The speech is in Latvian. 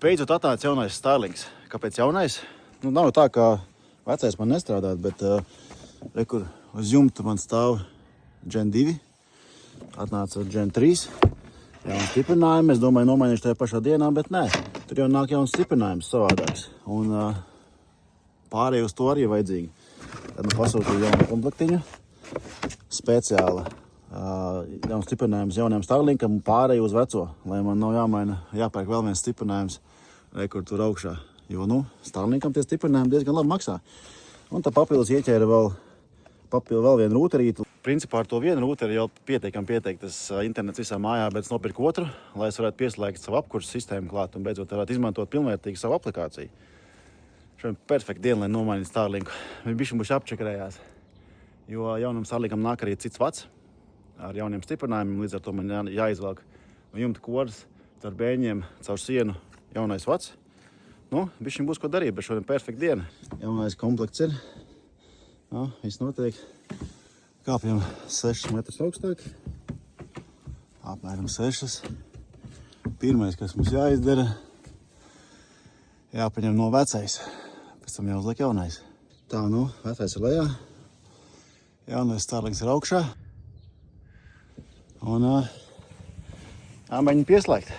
Beidzot atnāca jaunais Starlinks. Kāpēc jaunais? Nu, nav tā, kā vecais man nestrādāt, bet rekur uz jumta man stāv Gen 2. Atnāca Gen 3. Jauns stiprinājumi. Es domāju, nomainīšu tajā pašā dienā, bet nē. Tur jau nāk jauns stiprinājums savādāks. Un pārēj uz to arī vajadzīgi. Tad nu pasūtīju jaunu komplektiņu. Speciāla jauns stiprinājums jauniem Starlinkam un pārēj uz veco. Lai man nav jāpērk vēl viens stiprinājums, kur tur augšā. Jo, Starlinkam tie stiprinājumi diezgan labi maksā. Un tā papildus ieķēra vēl vienu rūterītu. Principā ar to vienu rūteri jau pietiekami pieteiktas internets visā mājā, bet es nopirku otru, lai es varētu pieslēgt savu apkursu sistēmu klāt un beidzot varētu izmantot pilnvērtīgi savu aplikāciju. Šodien perfekta diena, lai nomainītu Starlinku. Viņš bišķi būs apčakarējās, jo jaunam Starlinkam nāk arī cits vats ar jauniem stiprinājumiem, līdz ar to man jāizvelk no jumta kodas ar bēņiem caur sienu jaunais vats. Bišķi būs ko darīt, bet šodien perfekta diena. Jaunais komplekts ir. Viss notiek. Kāpjam 6 metrus augstāk. Apmēram 6. Pirmais, kas mums jāizdara, jāpaņem no vecais. Pēc tam jāuzliek jaunais. Tā, vecais ir lejā. Jaunais Starlinks ir augšā. Un jāmēģina pieslēgt.